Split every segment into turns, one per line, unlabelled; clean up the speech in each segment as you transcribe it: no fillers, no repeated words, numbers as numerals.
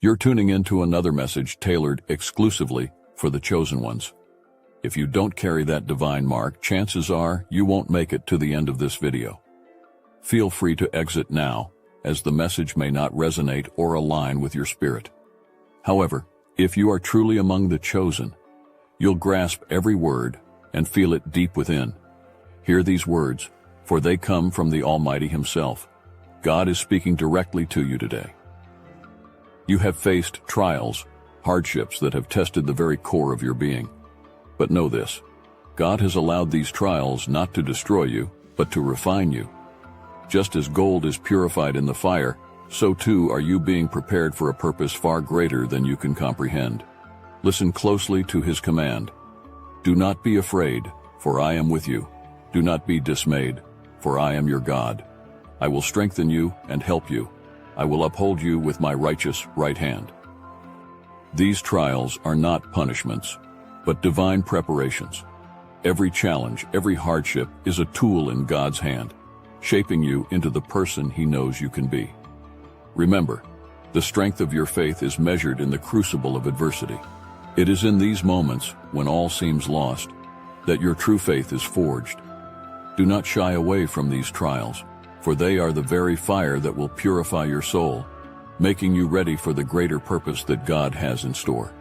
You're tuning into another message tailored exclusively for the chosen ones. If you don't carry that divine mark, chances are you won't make it to the end of this video. Feel free to exit now, as the message may not resonate or align with your spirit. However, if you are truly among the chosen, you'll grasp every word and feel it deep within. Hear these words, for they come from the Almighty Himself. God is speaking directly to you today. You have faced trials, hardships that have tested the very core of your being. But know this, God has allowed these trials not to destroy you, but to refine you. Just as gold is purified in the fire, so too are you being prepared for a purpose far greater than you can comprehend. Listen closely to His command. Do not be afraid, for I am with you. Do not be dismayed, for I am your God. I will strengthen you and help you. I will uphold you with my righteous right hand. These trials are not punishments, but divine preparations. Every challenge, every hardship is a tool in God's hand, shaping you into the person He knows you can be. Remember, the strength of your faith is measured in the crucible of adversity. It is in these moments, when all seems lost, that your true faith is forged. Do not shy away from these trials, for they are the very fire that will purify your soul, making you ready for the greater purpose that God has in store.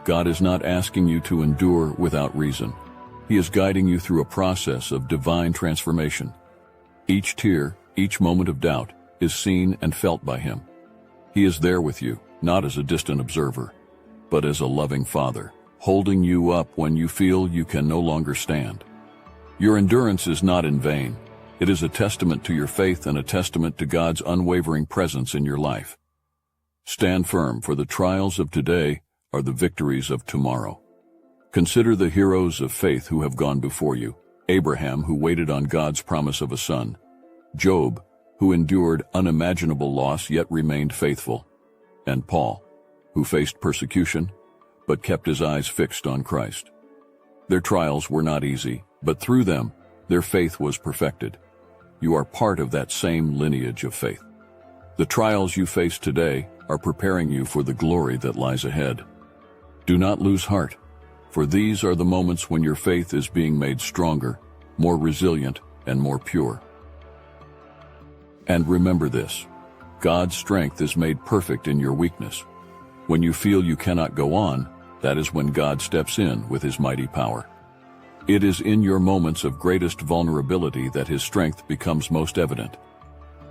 God is not asking you to endure without reason. He is guiding you through a process of divine transformation. Each tear, each moment of doubt, is seen and felt by Him. He is there with you, not as a distant observer, but as a loving Father, holding you up when you feel you can no longer stand. Your endurance is not in vain. It is a testament to your faith and a testament to God's unwavering presence in your life. Stand firm, for the trials of today are the victories of tomorrow. Consider the heroes of faith who have gone before you. Abraham, who waited on God's promise of a son. Job, who endured unimaginable loss yet remained faithful. And Paul, who faced persecution but kept his eyes fixed on Christ. Their trials were not easy, but through them, their faith was perfected. You are part of that same lineage of faith. The trials you face today are preparing you for the glory that lies ahead. Do not lose heart, for these are the moments when your faith is being made stronger, more resilient, and more pure. And remember this, God's strength is made perfect in your weakness. When you feel you cannot go on, that is when God steps in with His mighty power. It is in your moments of greatest vulnerability that His strength becomes most evident.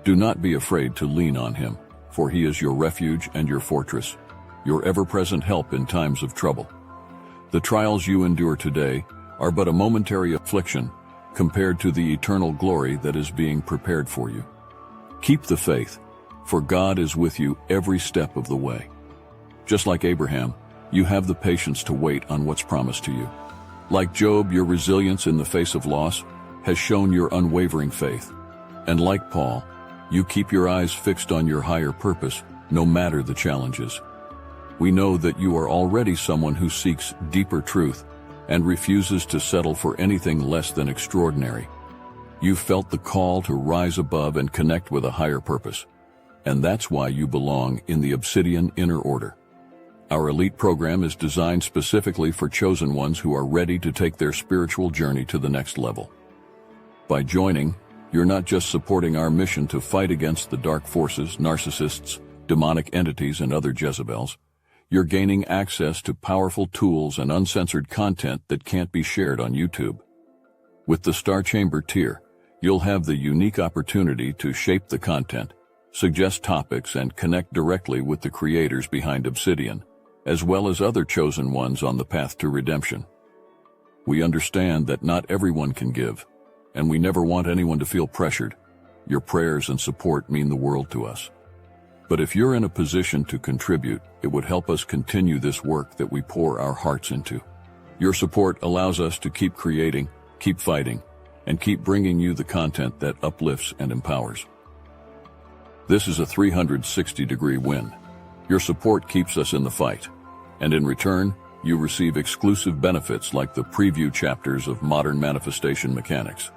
Do not be afraid to lean on Him, for He is your refuge and your fortress, your ever-present help in times of trouble. The trials you endure today are but a momentary affliction compared to the eternal glory that is being prepared for you. Keep the faith, for God is with you every step of the way. Just like Abraham, you have the patience to wait on what's promised to you. Like Job, your resilience in the face of loss has shown your unwavering faith. And like Paul, you keep your eyes fixed on your higher purpose, no matter the challenges. We know that you are already someone who seeks deeper truth and refuses to settle for anything less than extraordinary. You've felt the call to rise above and connect with a higher purpose. And that's why you belong in the Obsidian Inner Order. Our elite program is designed specifically for chosen ones who are ready to take their spiritual journey to the next level. By joining, you're not just supporting our mission to fight against the dark forces, narcissists, demonic entities, and other Jezebels. You're gaining access to powerful tools and uncensored content that can't be shared on YouTube. With the Star Chamber tier, you'll have the unique opportunity to shape the content, suggest topics, and connect directly with the creators behind Obsidian, as well as other chosen ones on the path to redemption. We understand that not everyone can give, and we never want anyone to feel pressured. Your prayers and support mean the world to us. But if you're in a position to contribute, it would help us continue this work that we pour our hearts into. Your support allows us to keep creating, keep fighting, and keep bringing you the content that uplifts and empowers. This is a 360-degree win. Your support keeps us in the fight, and in return, you receive exclusive benefits like the preview chapters of Modern Manifestation Mechanics,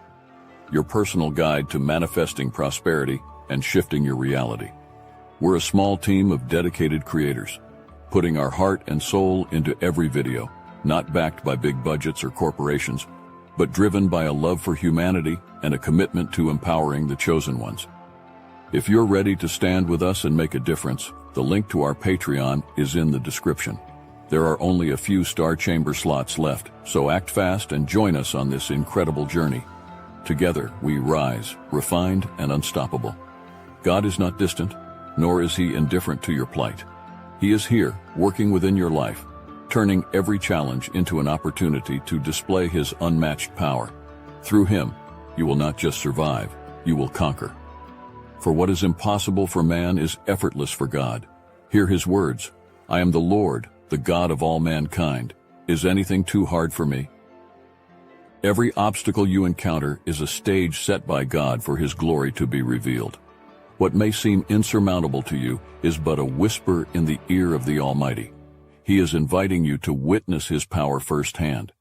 your personal guide to manifesting prosperity and shifting your reality. We're a small team of dedicated creators, putting our heart and soul into every video, not backed by big budgets or corporations, but driven by a love for humanity and a commitment to empowering the chosen ones. If you're ready to stand with us and make a difference, the link to our Patreon is in the description. There are only a few Star Chamber slots left, so act fast and join us on this incredible journey. Together, we rise, refined and unstoppable. God is not distant, nor is he indifferent to your plight. He is here, working within your life, turning every challenge into an opportunity to display his unmatched power. Through him, you will not just survive, you will conquer. For what is impossible for man is effortless for God. Hear his words, I am the Lord, the God of all mankind. Is anything too hard for me? Every obstacle you encounter is a stage set by God for his glory to be revealed. What may seem insurmountable to you is but a whisper in the ear of the Almighty. He is inviting you to witness his power firsthand.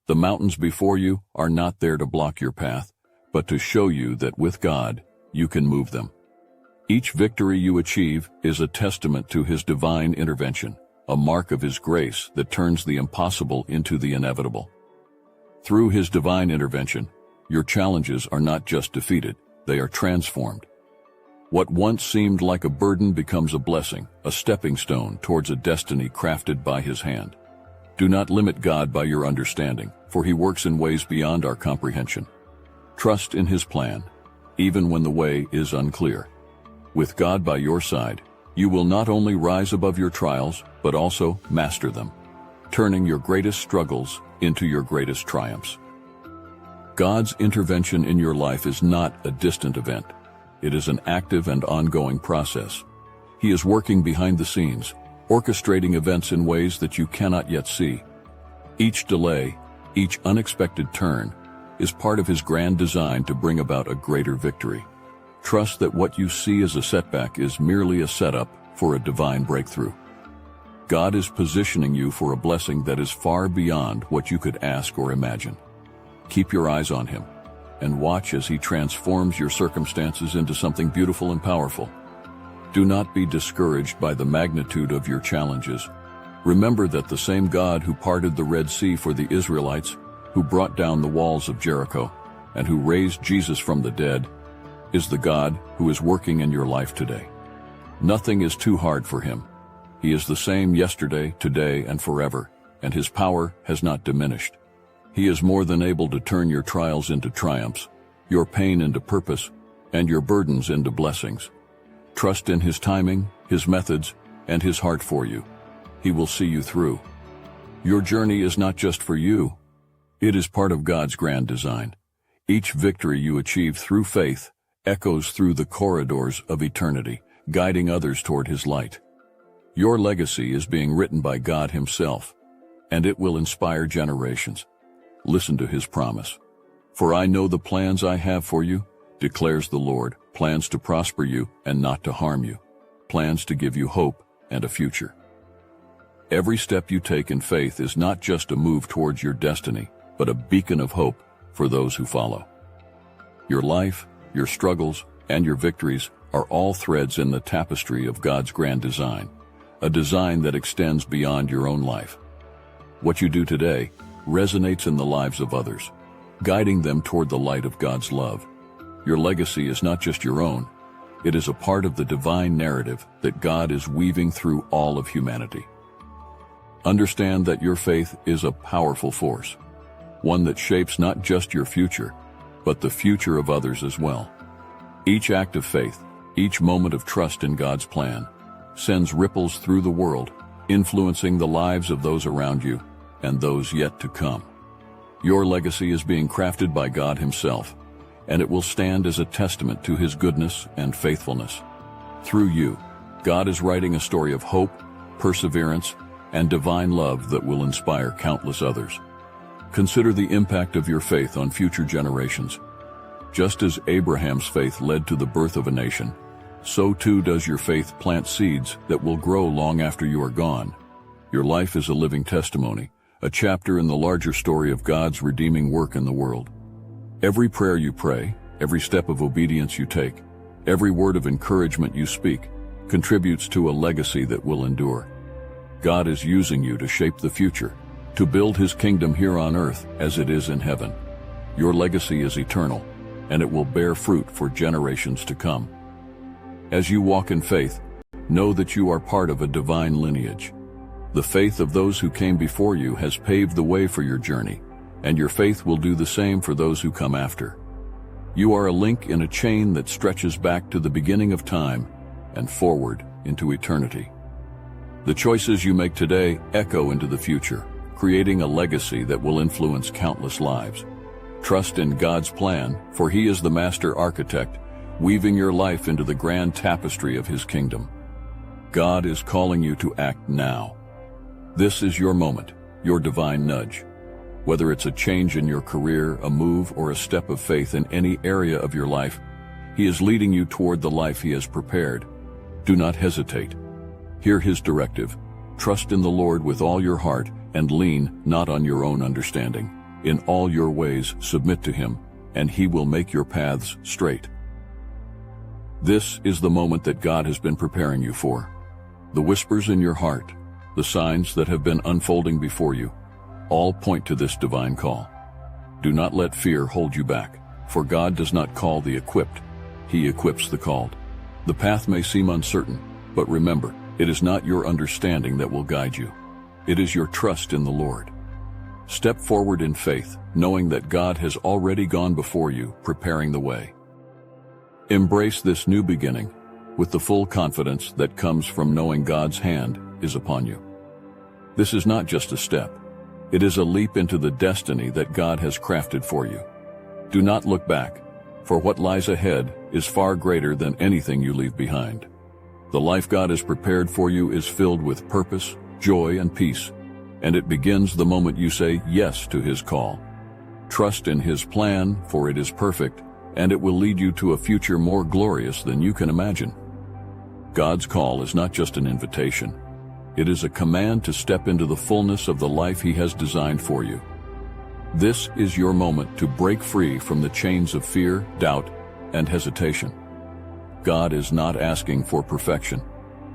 The mountains before you are not there to block your path, but to show you that with God, you can move them. Each victory you achieve is a testament to his divine intervention, a mark of his grace that turns the impossible into the inevitable. Through his divine intervention, your challenges are not just defeated, they are transformed. What once seemed like a burden becomes a blessing, a stepping stone towards a destiny crafted by his hand. Do not limit God by your understanding, for he works in ways beyond our comprehension. Trust in his plan, even when the way is unclear. With God by your side, you will not only rise above your trials, but also master them, turning your greatest struggles into your greatest triumphs. God's intervention in your life is not a distant event. It is an active and ongoing process. He is working behind the scenes, orchestrating events in ways that you cannot yet see. Each delay, each unexpected turn, is part of his grand design to bring about a greater victory. Trust that what you see as a setback is merely a setup for a divine breakthrough. God is positioning you for a blessing that is far beyond what you could ask or imagine. Keep your eyes on him, and watch as he transforms your circumstances into something beautiful and powerful. Do not be discouraged by the magnitude of your challenges. Remember that the same God who parted the Red Sea for the Israelites, who brought down the walls of Jericho, and who raised Jesus from the dead, is the God who is working in your life today. Nothing is too hard for him. He is the same yesterday, today, and forever, and his power has not diminished. He is more than able to turn your trials into triumphs, your pain into purpose, and your burdens into blessings. Trust in his timing, his methods, and his heart for you. He will see you through. Your journey is not just for you. It is part of God's grand design. Each victory you achieve through faith echoes through the corridors of eternity, guiding others toward his light. Your legacy is being written by God himself, and it will inspire generations. Listen to his promise. For I know the plans I have for you, declares the Lord, plans to prosper you and not to harm you, plans to give you hope and a future. Every step you take in faith is not just a move towards your destiny, but a beacon of hope for those who follow. Your life, your struggles, and your victories are all threads in the tapestry of God's grand design, a design that extends beyond your own life. What you do today resonates in the lives of others, guiding them toward the light of God's love. Your legacy is not just your own, it is a part of the divine narrative that God is weaving through all of humanity. Understand that your faith is a powerful force, one that shapes not just your future, but the future of others as well. Each act of faith, each moment of trust in God's plan, sends ripples through the world, influencing the lives of those around you and those yet to come. Your legacy is being crafted by God himself, and it will stand as a testament to his goodness and faithfulness. Through you, God is writing a story of hope, perseverance, and divine love that will inspire countless others. Consider the impact of your faith on future generations. Just as Abraham's faith led to the birth of a nation, so too does your faith plant seeds that will grow long after you are gone. Your life is a living testimony, a chapter in the larger story of God's redeeming work in the world. Every prayer you pray, every step of obedience you take, every word of encouragement you speak, contributes to a legacy that will endure. God is using you to shape the future, to build his kingdom here on earth as it is in heaven. Your legacy is eternal, and it will bear fruit for generations to come. As you walk in faith, know that you are part of a divine lineage. The faith of those who came before you has paved the way for your journey, and your faith will do the same for those who come after. You are a link in a chain that stretches back to the beginning of time and forward into eternity. The choices you make today echo into the future, creating a legacy that will influence countless lives. Trust in God's plan, for he is the master architect, weaving your life into the grand tapestry of his kingdom. God is calling you to act now. This is your moment, your divine nudge. Whether it's a change in your career, a move, or a step of faith in any area of your life, he is leading you toward the life he has prepared. Do not hesitate. Hear his directive. Trust in the Lord with all your heart and lean not on your own understanding. In all your ways submit to him, and he will make your paths straight. This is the moment that God has been preparing you for. The whispers in your heart, the signs that have been unfolding before you, all point to this divine call. Do not let fear hold you back, for God does not call the equipped, he equips the called. The path may seem uncertain, but remember, it is not your understanding that will guide you. It is your trust in the Lord. Step forward in faith, knowing that God has already gone before you, preparing the way. Embrace this new beginning with the full confidence that comes from knowing God's hand is upon you. This is not just a step. It is a leap into the destiny that God has crafted for you. Do not look back, for what lies ahead is far greater than anything you leave behind. The life God has prepared for you is filled with purpose, joy, and peace, and it begins the moment you say yes to his call. Trust in his plan, for it is perfect, and it will lead you to a future more glorious than you can imagine. God's call is not just an invitation. It is a command to step into the fullness of the life he has designed for you. This is your moment to break free from the chains of fear, doubt, and hesitation. God is not asking for perfection.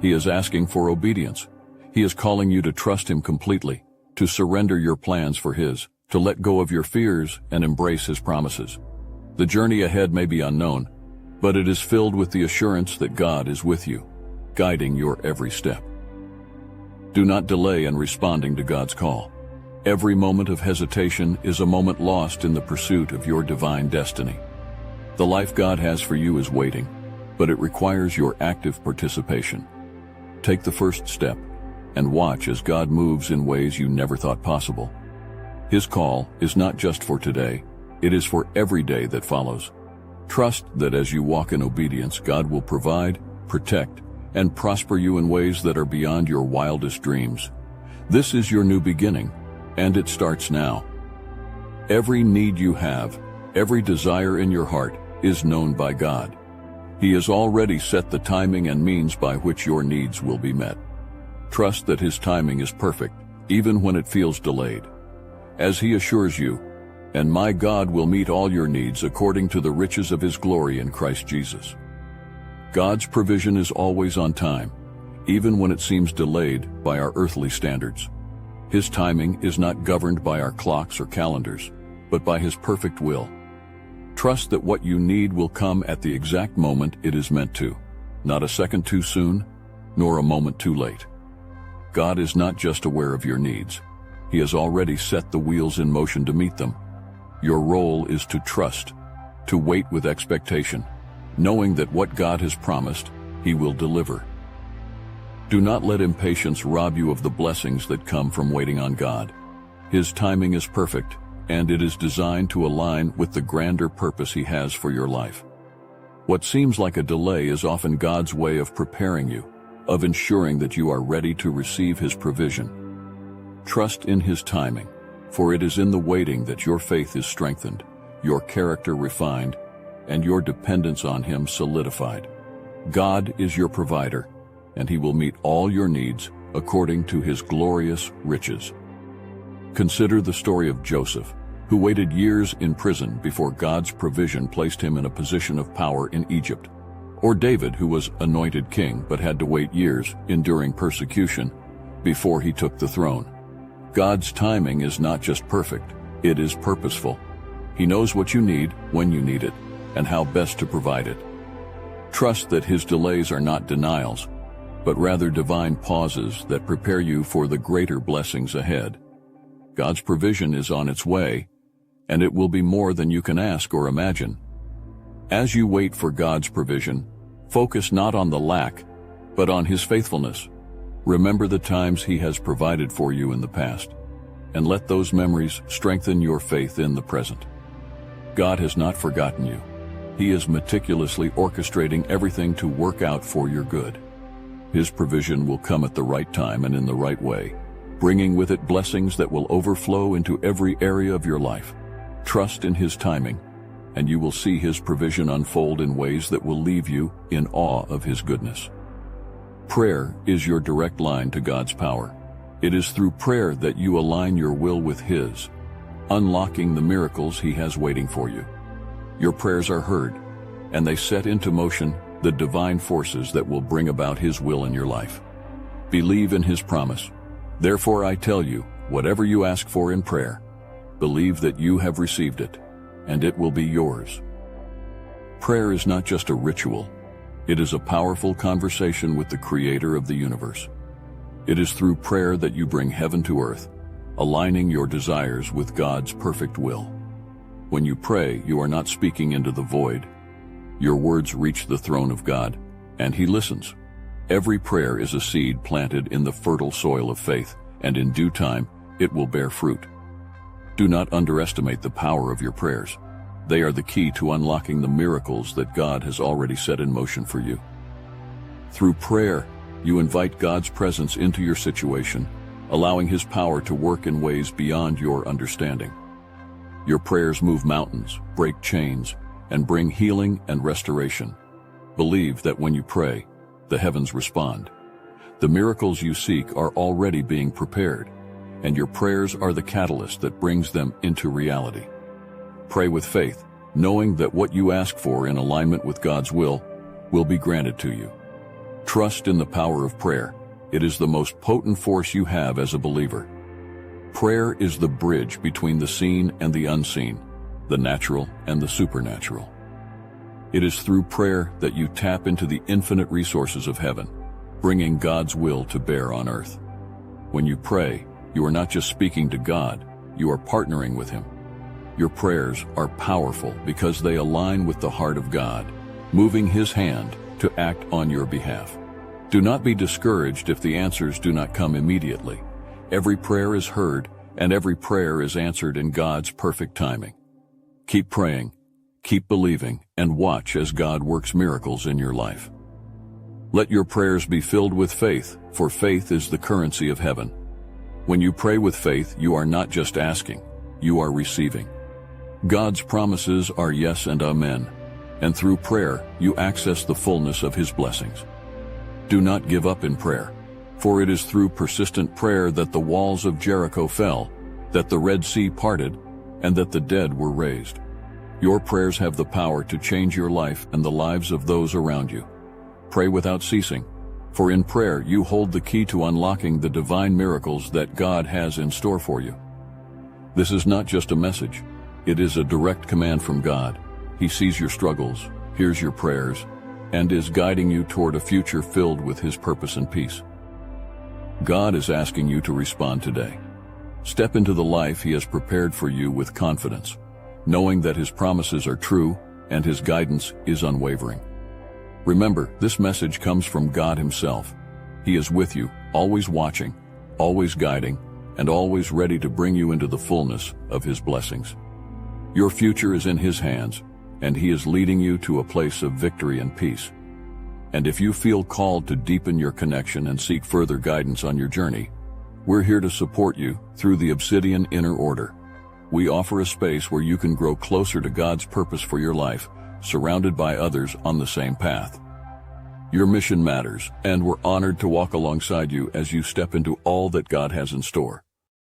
He is asking for obedience. He is calling you to trust him completely, to surrender your plans for his, to let go of your fears and embrace his promises. The journey ahead may be unknown, but it is filled with the assurance that God is with you, guiding your every step. Do not delay in responding to God's call. Every moment of hesitation is a moment lost in the pursuit of your divine destiny. The life God has for you is waiting, but it requires your active participation. Take the first step and watch as God moves in ways you never thought possible. His call is not just for today, it is for every day that follows. Trust that as you walk in obedience, God will provide, protect, and prosper you in ways that are beyond your wildest dreams. This is your new beginning, and it starts now. Every need you have, every desire in your heart, is known by God. He has already set the timing and means by which your needs will be met. Trust that his timing is perfect, even when it feels delayed. As he assures you, "And my God will meet all your needs according to the riches of his glory in Christ Jesus." God's provision is always on time, even when it seems delayed by our earthly standards. His timing is not governed by our clocks or calendars, but by his perfect will. Trust that what you need will come at the exact moment it is meant to, not a second too soon, nor a moment too late. God is not just aware of your needs. He has already set the wheels in motion to meet them. Your role is to trust, to wait with expectation, knowing that what God has promised, he will deliver. Do not let impatience rob you of the blessings that come from waiting on God. His timing is perfect, and it is designed to align with the grander purpose he has for your life. What seems like a delay is often God's way of preparing you, of ensuring that you are ready to receive his provision. Trust in his timing, for it is in the waiting that your faith is strengthened, your character refined, and your dependence on him solidified. God is your provider, and he will meet all your needs according to his glorious riches. Consider the story of Joseph, who waited years in prison before God's provision placed him in a position of power in Egypt. Or David, who was anointed king but had to wait years, enduring persecution, before he took the throne. God's timing is not just perfect, it is purposeful. He knows what you need, when you need it, and how best to provide it. Trust that his delays are not denials, but rather divine pauses that prepare you for the greater blessings ahead. God's provision is on its way, and it will be more than you can ask or imagine. As you wait for God's provision, focus not on the lack, but on his faithfulness. Remember the times he has provided for you in the past, and let those memories strengthen your faith in the present. God has not forgotten you. He is meticulously orchestrating everything to work out for your good. His provision will come at the right time and in the right way, bringing with it blessings that will overflow into every area of your life. Trust in his timing, and you will see his provision unfold in ways that will leave you in awe of his goodness. Prayer is your direct line to God's power. It is through prayer that you align your will with his, unlocking the miracles he has waiting for you. Your prayers are heard, and they set into motion the divine forces that will bring about his will in your life. Believe in his promise. Therefore I tell you, whatever you ask for in prayer, believe that you have received it, and it will be yours. Prayer is not just a ritual. It is a powerful conversation with the Creator of the universe. It is through prayer that you bring heaven to earth, aligning your desires with God's perfect will. When you pray, you are not speaking into the void. Your words reach the throne of God, and he listens. Every prayer is a seed planted in the fertile soil of faith, and in due time, it will bear fruit. Do not underestimate the power of your prayers. They are the key to unlocking the miracles that God has already set in motion for you. Through prayer, you invite God's presence into your situation, allowing his power to work in ways beyond your understanding. Your prayers move mountains, break chains, and bring healing and restoration. Believe that when you pray, the heavens respond. The miracles you seek are already being prepared, and your prayers are the catalyst that brings them into reality. Pray with faith, knowing that what you ask for in alignment with God's will be granted to you. Trust in the power of prayer. It is the most potent force you have as a believer. Prayer is the bridge between the seen and the unseen, the natural and the supernatural. It is through prayer that you tap into the infinite resources of heaven, bringing God's will to bear on earth. When you pray, you are not just speaking to God, you are partnering with him. Your prayers are powerful because they align with the heart of God, moving his hand to act on your behalf. Do not be discouraged if the answers do not come immediately. Every prayer is heard, and every prayer is answered in God's perfect timing. Keep praying, keep believing, and watch as God works miracles in your life. Let your prayers be filled with faith, for faith is the currency of heaven. When you pray with faith, you are not just asking, you are receiving. God's promises are yes and amen, and through prayer, you access the fullness of his blessings. Do not give up in prayer, for it is through persistent prayer that the walls of Jericho fell, that the Red Sea parted, and that the dead were raised. Your prayers have the power to change your life and the lives of those around you. Pray without ceasing, for in prayer you hold the key to unlocking the divine miracles that God has in store for you. This is not just a message. It is a direct command from God. He sees your struggles, hears your prayers, and is guiding you toward a future filled with his purpose and peace. God is asking you to respond today. Step into the life he has prepared for you with confidence, knowing that his promises are true and his guidance is unwavering. Remember, this message comes from God himself. He is with you, always watching, always guiding, and always ready to bring you into the fullness of his blessings. Your future is in his hands, and he is leading you to a place of victory and peace. And if you feel called to deepen your connection and seek further guidance on your journey, we're here to support you through the Obsidian Inner Order. We offer a space where you can grow closer to God's purpose for your life, surrounded by others on the same path. Your mission matters, and we're honored to walk alongside you as you step into all that God has in store.